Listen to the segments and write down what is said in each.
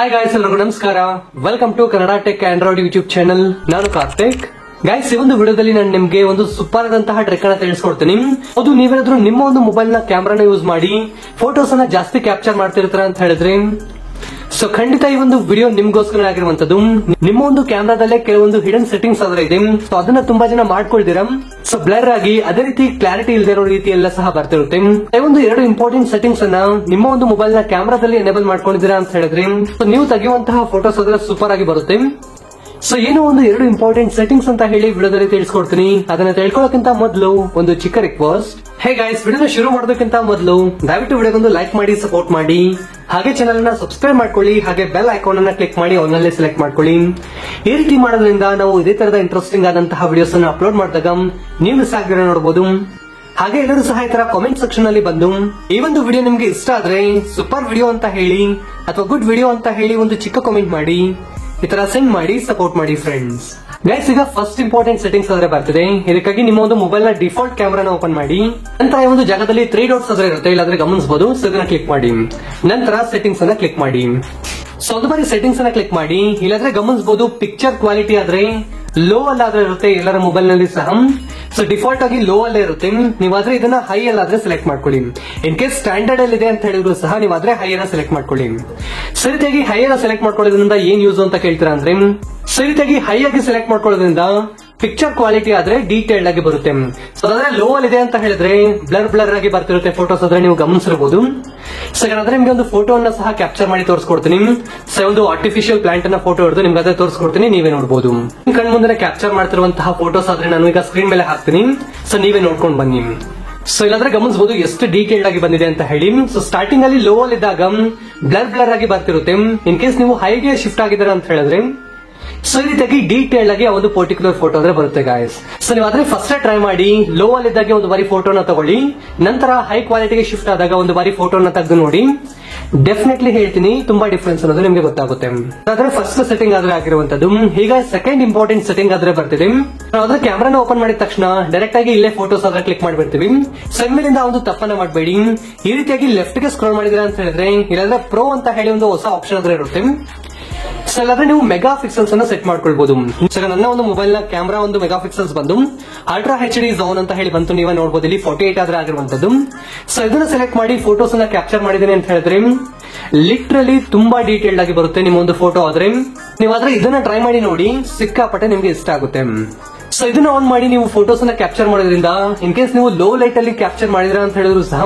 Hi guys, ಎಲ್ಲರಿಗೂ ನಮಸ್ಕಾರ. Welcome to Kannada tech android YouTube channel. ನಾನು ಕಾರ್ತಿಕ್. ಗೈಸ್, ಈ ಒಂದು ವಿಡಿಯೋದಲ್ಲಿ ನಾನು ನಿಮ್ಗೆ ಒಂದು ಸೂಪರ್ ಆದಂತಹ ಟ್ರಿಕ್ ಅನ್ನ ತಿಳಿಸ್ಕೊಡ್ತೀನಿ. ಅದು ನೀವೇನಾದ್ರೂ ನಿಮ್ಮ ಒಂದು ಮೊಬೈಲ್ ನ ಕ್ಯಾಮ್ರಾನ ಯೂಸ್ ಮಾಡಿ ಫೋಟೋಸ್ ಅನ್ನ ಜಾಸ್ತಿ ಕ್ಯಾಪ್ಚರ್ ಮಾಡ್ತಿರ್ತೀರ ಅಂತ ಹೇಳಿದ್ರೆ, ಸೊ ಖಂಡಿತ ಈ ಒಂದು ವಿಡಿಯೋ ನಿಮ್ಗೋಸ್ಕರ ಆಗಿರುವಂತದ್ದು. ನಿಮ್ಮ ಒಂದು ಕ್ಯಾಮ್ರಾದಲ್ಲೇ ಕೆಲವೊಂದು ಹಿಡನ್ ಸೆಟ್ಟಿಂಗ್ಸ್ ಆದ್ರೆ ಇದೆ, ಸೊ ಅದನ್ನ ತುಂಬಾ ಜನ ಮಾಡ್ಕೊಳ್ತೀರಾ. ಸೊ ಬ್ಲರ್ ಆಗಿ ಅದೇ ರೀತಿ ಕ್ಲಾರಿಟಿ ಇಲ್ಲದೆ ಇರೋ ರೀತಿ ಎಲ್ಲ ಸಹ ಬರ್ತಿರುತ್ತೆ. ಈ ಒಂದು ಎರಡು ಇಂಪಾರ್ಟೆಂಟ್ ಸೆಟ್ಟಿಂಗ್ಸ್ ಅನ್ನ ನಿಮ್ಮ ಒಂದು ಮೊಬೈಲ್ ನ ಕ್ಯಾಮ್ರಾದಲ್ಲಿ ಎನೇಬಲ್ ಮಾಡ್ಕೊಂಡಿದ್ದೀರಾ ಅಂತ ಹೇಳಿದ್ರೆ, ಸೊ ನೀವು ತೆಗೆಯುವಂತಹ ಫೋಟೋಸ್ ಅದ್ರ ಸೂಪರ್ ಆಗಿ ಬರುತ್ತೆ. ಸೊ ಏನೋ ಒಂದು ಎರಡು ಇಂಪಾರ್ಟೆಂಟ್ ಸೆಟ್ಟಿಂಗ್ಸ್ ಅಂತ ಹೇಳಿ ವಿಡಿಯೋದಲ್ಲಿ ತಿಳಿಸ್ಕೊಡ್ತೀನಿ. ಅದನ್ನ ತಿಳ್ಕೊಳ್ಳೋಕ್ಕಿಂತ ಮೊದಲು ಒಂದು ಚಿಕ್ಕ ರಿಕ್ವೆಸ್ಟ್. ಹೇ ಗೈಸ್, ವಿಡಿಯೋನ ಶುರು ಮಾಡೋದಕ್ಕಿಂತ ಮೊದಲು ದಯವಿಟ್ಟು ವಿಡಿಯೋಗೊಂದು ಲೈಕ್ ಮಾಡಿ, ಸಪೋರ್ಟ್ ಮಾಡಿ, ಹಾಗೆ ಚಾನಲ್ ಅನ್ನ ಸಬ್ಸ್ಕ್ರೈಬ್ ಮಾಡ್ಕೊಳ್ಳಿ, ಹಾಗೆ ಬೆಲ್ ಐಕಾನ್ ಅನ್ನ ಕ್ಲಿಕ್ ಮಾಡಿ ಆಲ್ನಲ್ಲಿ ಸೆಲೆಕ್ಟ್ ಮಾಡ್ಕೊಳ್ಳಿ. ಈ ರೀತಿ ಮಾಡೋದ್ರಿಂದ ನಾವು ಇದೇ ತರದ ಇಂಟ್ರೆಸ್ಟಿಂಗ್ ಆದಂತಹ ವಿಡಿಯೋಸ್ ಅನ್ನ ಅಪ್ಲೋಡ್ ಮಾಡಿದಾಗ ನೀವು ಮಿಸ್ ಆಗದಿರೋ ನೋಡಬಹುದು. ಹಾಗೆ ಎಲ್ಲರೂ ಸಹ ಈ ತರ ಕಾಮೆಂಟ್ ಸೆಕ್ಷನ್ ಅಲ್ಲಿ ಬಂದು ಈ ಒಂದು ವಿಡಿಯೋ ನಿಮ್ಗೆ ಇಷ್ಟ ಆದ್ರೆ ಸೂಪರ್ ವಿಡಿಯೋ ಅಂತ ಹೇಳಿ ಅಥವಾ ಗುಡ್ ವಿಡಿಯೋ ಅಂತ ಹೇಳಿ ಒಂದು ಚಿಕ್ಕ ಕಾಮೆಂಟ್ ಮಾಡಿ, ಈ ತರ ಸೆಂಡ್ ಮಾಡಿ ಸಪೋರ್ಟ್ ಮಾಡಿ ಫ್ರೆಂಡ್ಸ್. ಗೈಸ್, ಈಗ ಫಸ್ಟ್ ಇಂಪಾರ್ಟೆಂಟ್ ಸೆಟ್ಟಿಂಗ್ಸ್ ಆದ್ರೆ ಬರ್ತಿದೆ. ಇದಕ್ಕಾಗಿ ನಿಮ್ಮ ಒಂದು ಮೊಬೈಲ್ ನ ಡಿಫಾಲ್ಟ್ ಕ್ಯಾಮ್ರಾನ ಓಪನ್ ಮಾಡಿ, ನಂತರ ಈ ಒಂದು ಜಾಗದಲ್ಲಿ 3 ಡಾಟ್ಸ್ ಆದ್ರೆ ಇರುತ್ತೆ, ಇಲ್ಲಾಂದ್ರೆ ಗಮನಿಸಬಹುದು. ಸೊ ಇದನ್ನ ಕ್ಲಿಕ್ ಮಾಡಿ, ನಂತರ ಸೆಟ್ಟಿಂಗ್ಸ್ ಅನ್ನ ಕ್ಲಿಕ್ ಮಾಡಿ. ಸೊ ಒಂದು ಬಾರಿ ಸೆಟ್ಟಿಂಗ್ಸ್ ಅನ್ನ ಕ್ಲಿಕ್ ಮಾಡಿ, ಇಲ್ಲಾಂದ್ರೆ ಗಮನಿಸಬಹುದು ಪಿಕ್ಚರ್ ಕ್ವಾಲಿಟಿ ಆದ್ರೆ ಲೋ ಅಲ್ಲಾದ್ರೆ ಇರುತ್ತೆ ಎಲ್ಲರ ಮೊಬೈಲ್ ನಲ್ಲಿ ಸಹ. ಸೊ ಡಿಫಾಲ್ಟ್ ಆಗಿ ಲೋ ಅಲ್ಲೇ ಇರುತ್ತೆ. ನೀವಾದ್ರೆ ಇದನ್ನ ಹೈ ಅಲ್ಲಾದ್ರೆ ಸೆಲೆಕ್ಟ್ ಮಾಡ್ಕೊಳ್ಳಿ. ಇನ್ ಕೇಸ್ ಸ್ಟ್ಯಾಂಡರ್ಡ್ ಅಲ್ಲಿ ಇದೆ ಅಂತ ಹೇಳಿದ್ರು ಸಹ ನೀವಾದ್ರೆ ಹೈ ಅನ್ನ ಸೆಲೆಕ್ಟ್ ಮಾಡ್ಕೊಳ್ಳಿ. ಸರಿಯಾಗಿ ಹೈ ಅನ್ನ ಸೆಲೆಕ್ಟ್ ಮಾಡ್ಕೊಳ್ಳೋದ್ರಿಂದ ಏನ್ ಯೂಸ್ ಅಂತ ಕೇಳ್ತೀರಾ ಅಂದ್ರೆ, ಸರಿಯಾಗಿ ಹೈ ಆಗಿ ಸೆಲೆಕ್ಟ್ ಮಾಡ್ಕೊಳ್ಳೋದ್ರಿಂದ ಪಿಕ್ಚರ್ ಕ್ವಾಲಿಟಿ ಆದ್ರೆ ಡೀಟೇಲ್ಡ್ ಆಗಿ ಬರುತ್ತೆ. ಸೊ ಅದಾದ್ರೆ ಲೋ ಅಲ್ಲಿ ಇದೆ ಅಂತ ಹೇಳಿದ್ರೆ ಬ್ಲರ್ ಆಗಿ ಬರ್ತಿರುತ್ತೆ ಫೋಟೋಸ್ ಆದ್ರೆ ನೀವು ಗಮನಿಸಿರಬಹುದು. ಸೊ ಹಾಗಾದ್ರೆ ನಿಮ್ಗೆ ಒಂದು ಫೋಟೋ ಅನ್ನ ಸಹ ಕ್ಯಾಪ್ಚರ್ ಮಾಡಿ ತೋರಿಸ್ಕೊಡ್ತೀನಿ. ಸೊ ಒಂದು ಆರ್ಟಿಫಿಷಿಯಲ್ ಪ್ಲಾಂಟ್ ಅನ್ನ ಫೋಟೋ ಹಿಡಿದು ನಿಮ್ಗೆ ಅದೇ ತೋರಿಸ್ಕೊಡ್ತೀನಿ, ನೀವೇ ನೋಡಬಹುದು. ಕಣ್ ಮುಂದೆ ಕ್ಯಾಪ್ಚರ್ ಮಾಡ್ತಿರುವಂತಹ ಫೋಟೋಸ್ ಆದ್ರೆ ನಾನು ಈಗ ಸ್ಕ್ರೀನ್ ಮೇಲೆ ಹಾಕ್ತೀನಿ. ಸೊ ನೀವೇ ನೋಡ್ಕೊಂಡು ಬನ್ನಿ. ಸೊ ಇಲ್ಲಾಂದ್ರೆ ಗಮನಿಸಬಹುದು ಎಷ್ಟು ಡೀಟೇಲ್ಡ್ ಆಗಿ ಬಂದಿದೆ ಅಂತ ಹೇಳಿ. ಸೊ ಸ್ಟಾರ್ಟಿಂಗ್ ಅಲ್ಲಿ ಲೋ ಅಲ್ಲಿ ಇದ್ದಾಗ ಬ್ಲರ್ ಆಗಿ ಬರ್ತಿರುತ್ತೆ. ಇನ್ ಕೇಸ್ ನೀವು ಹೈಗೆ ಶಿಫ್ಟ್ ಆಗಿದ್ದೀರಾ ಅಂತ ಹೇಳಿದ್ರೆ, ಸೊ ಈ ರೀತಿಯಾಗಿ ಡೀಟೇಲ್ ಆಗಿ ಒಂದು ಪರ್ಟಿಕ್ಯುಲರ್ ಫೋಟೋ ಅಂದ್ರೆ ಬರುತ್ತೆ ಗಾಯ್ಸ್. ಸೊ ನೀವು ಆದ್ರೆ ಫಸ್ಟ್ ಟ್ರೈ ಮಾಡಿ, ಲೋ ಅಲ್ಲಿ ಇದ್ದಾಗ ಒಂದು ಬಾರಿ ಫೋಟೋನ ತಗೊಳ್ಳಿ, ನಂತರ ಹೈ ಕ್ವಾಲಿಟಿಗೆ ಶಿಫ್ಟ್ ಆದಾಗ ಒಂದು ಬಾರಿ ಫೋಟೋನ ತೆಗೆದು ನೋಡಿ. ಡೆಫಿನೆಟ್ಲಿ ಹೇಳ್ತೀನಿ, ತುಂಬಾ ಡಿಫ್ರೆನ್ಸ್ ಅನ್ನೋದು ನಿಮ್ಗೆ ಗೊತ್ತಾಗುತ್ತೆ. ಆದ್ರೆ ಫಸ್ಟ್ ಸೆಟ್ಟಿಂಗ್ ಆದ್ರೆ ಆಗಿರುವಂತದ್ದು. ಈಗ ಸೆಕೆಂಡ್ ಇಂಪಾರ್ಟೆಂಟ್ ಸೆಟ್ಟಿಂಗ್ ಆದ್ರೆ ಬರ್ತಿದೆ. ನಾವು ಅದ್ರ ಕ್ಯಾಮ್ರಾನ ಓಪನ್ ಮಾಡಿದ ತಕ್ಷಣ ಡೈರೆಕ್ಟ್ ಆಗಿ ಇಲ್ಲೇ ಫೋಟೋಸ್ ಆದ್ರೆ ಕ್ಲಿಕ್ ಮಾಡ್ಬಿಡ್ತೀವಿ. ಸೊ ಇನ್ಮೇಲಿಂದ ಒಂದು ತಪ್ಪನ್ನ ಮಾಡಬೇಡಿ. ಈ ರೀತಿಯಾಗಿ ಲೆಫ್ಟ್ ಗೆ ಸ್ಕ್ರೋಲ್ ಮಾಡಿದ್ರೆ ಅಂತ ಹೇಳಿದ್ರೆ, ಇಲ್ಲಾಂದ್ರೆ ಪ್ರೋ ಅಂತ ಹೇಳಿ ಒಂದು ಹೊಸ ಆಪ್ಷನ್ ಆದ್ರೆ ಇರುತ್ತೆ. ಸೊ ಇಲ್ಲಾಂದ್ರೆ ನೀವು ಮೆಗಾ ಪಿಕ್ಸೆಲ್ಸ್ ಅನ್ನ ಸೆಟ್ ಮಾಡ್ಕೊಳ್ಬಹುದು. ನನ್ನ ಒಂದು ಮೊಬೈಲ್ ನ ಕ್ಯಾಮ್ರಾ ಒಂದು ಮೆಗಾ ಪಿಕ್ಸೆಲ್ಸ್ ಬಂದು ಅಲ್ಟ್ರಾ HD ಝೋನ್ ಅಂತ ಹೇಳಿ ಬಂತು, ನೀವೇ ನೋಡಬಹುದು. ಇಲ್ಲಿ 48 ಆದ್ರೆ ಆಗಿರುವಂತದ್ದು. ಸೊ ಇದನ್ನ ಸೆಲೆಕ್ಟ್ ಮಾಡಿ ಫೋಟೋಸ್ ಅನ್ನ ಕ್ಯಾಪ್ಚರ್ ಮಾಡಿದ್ದೇನೆ ಅಂತ ಹೇಳಿದ್ರೆ ಲಿಟ್ರಲಿ ತುಂಬಾ ಡೀಟೇಲ್ಡ್ ಆಗಿ ಬರುತ್ತೆ ನಿಮ್ಮ ಒಂದು ಫೋಟೋ ಆದ್ರೆ. ನೀವಾದ್ರೆ ಇದನ್ನ ಟ್ರೈ ಮಾಡಿ ನೋಡಿ, ಸಿಕ್ಕಾಪಟ್ಟೆ ನಿಮ್ಗೆ ಇಷ್ಟ ಆಗುತ್ತೆ. ಸೊ ಇದನ್ನ ಆನ್ ಮಾಡಿ ನೀವು ಫೋಟೋಸ್ ಅನ್ನ ಕ್ಯಾಪ್ಚರ್ ಮಾಡೋದ್ರಿಂದ, ಇನ್ ಕೇಸ್ ನೀವು ಲೋ ಲೈಟ್ ಅಲ್ಲಿ ಕ್ಯಾಪ್ಚರ್ ಮಾಡಿದ್ರ ಅಂತ ಹೇಳಿದ್ರು ಸಹ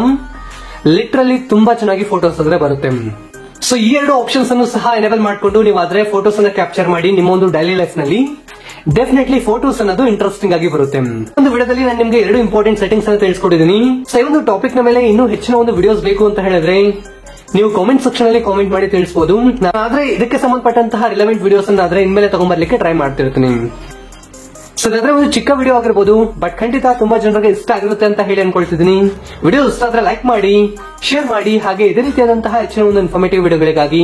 ಲಿಟ್ರಲಿ ತುಂಬಾ ಚೆನ್ನಾಗಿ ಫೋಟೋಸ್ ಆದ್ರೆ ಬರುತ್ತೆ. ಸೊ ಈ ಎರಡು ಆಪ್ಷನ್ಸ್ ಅನ್ನು ಸಹ ಎನೇಬಲ್ ಮಾಡಿಕೊಂಡು ನೀವಾದ್ರೆ ಫೋಟೋಸ್ ಅನ್ನ ಕ್ಯಾಪ್ಚರ್ ಮಾಡಿ ನಿಮ್ಮ ಒಂದು ಡೈಲಿ ಲೈಫ್ ನಲ್ಲಿ ಡೆಫಿನೆಟ್ಲಿ ಫೋಟೋಸ್ ಅನ್ನೋದು ಇಂಟ್ರೆಸ್ಟಿಂಗ್ ಆಗಿ ಬರುತ್ತೆ. ಒಂದು ವಿಡಿಯೋದಲ್ಲಿ ನಾನು ನಿಮ್ಗೆ ಎರಡು ಇಂಪಾರ್ಟೆಂಟ್ ಸೆಟ್ಟಿಂಗ್ಸ್ ಅನ್ನು ತಿಳಿಸ್ಕೊಟ್ಟಿದ್ದೀನಿ. ಸೊ ಈ ಒಂದು ಟಾಪಿಕ್ ನ ಮೇಲೆ ಇನ್ನೂ ಹೆಚ್ಚಿನ ಒಂದು ವಿಡಿಯೋಸ್ ಬೇಕು ಅಂತ ಹೇಳಿದ್ರೆ ನೀವು ಕಾಮೆಂಟ್ ಸೆಕ್ಷನ್ ಅಲ್ಲಿ ಕಾಮೆಂಟ್ ಮಾಡಿ ತಿಳಿಸಬಹುದು. ಆದ್ರೆ ಇದಕ್ಕೆ ಸಂಬಂಧಪಟ್ಟಂತಹ ರಿಲೆವೆಂಟ್ ವಿಡಿಯೋಸ್ ಅನ್ನಾದ್ರೆ ಇನ್ಮೇಲೆ ತಗೊಂಡ್ಬರ್ಲಿಕ್ಕೆ ಟ್ರೈ ಮಾಡ್ತಿರ್ತೀನಿ. ಸೊ ಅದಾದ್ರೆ ಒಂದು ಚಿಕ್ಕ ವಿಡಿಯೋ ಆಗಿರ್ಬೋದು, ಬಟ್ ಖಂಡಿತ ತುಂಬಾ ಜನರಿಗೆ ಇಷ್ಟ ಆಗಿರುತ್ತೆ ಅಂತ ಹೇಳಿ ಅನ್ಕೊಳ್ತಿದ್ದೀನಿ. ವಿಡಿಯೋ ಇಷ್ಟ ಆದ್ರೆ ಲೈಕ್ ಮಾಡಿ, ಶೇರ್ ಮಾಡಿ, ಹಾಗೆ ಇದೇ ರೀತಿಯಾದಂತಹ ಹೆಚ್ಚಿನ ಒಂದು ಇನ್ಫಾರ್ಮೇಟಿವ್ ವಿಡಿಯೋಗಳಿಗಾಗಿ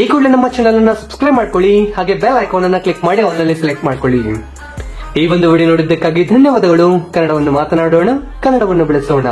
ಈ ಕೂಡಲೇ ನಮ್ಮ ಚಾನಲ್ ಅನ್ನ ಸಬ್ಸ್ಕ್ರೈಬ್ ಮಾಡ್ಕೊಳ್ಳಿ, ಹಾಗೆ ಬೆಲ್ ಐಕಾನ್ ಅನ್ನ ಕ್ಲಿಕ್ ಮಾಡಿ ಆಲ್ನಲ್ಲಿ ಸೆಲೆಕ್ಟ್ ಮಾಡ್ಕೊಳ್ಳಿ. ಈ ಒಂದು ವಿಡಿಯೋ ನೋಡಿದ್ದಕ್ಕಾಗಿ ಧನ್ಯವಾದಗಳು. ಕನ್ನಡವನ್ನು ಮಾತನಾಡೋಣ, ಕನ್ನಡವನ್ನು ಬೆಳೆಸೋಣ.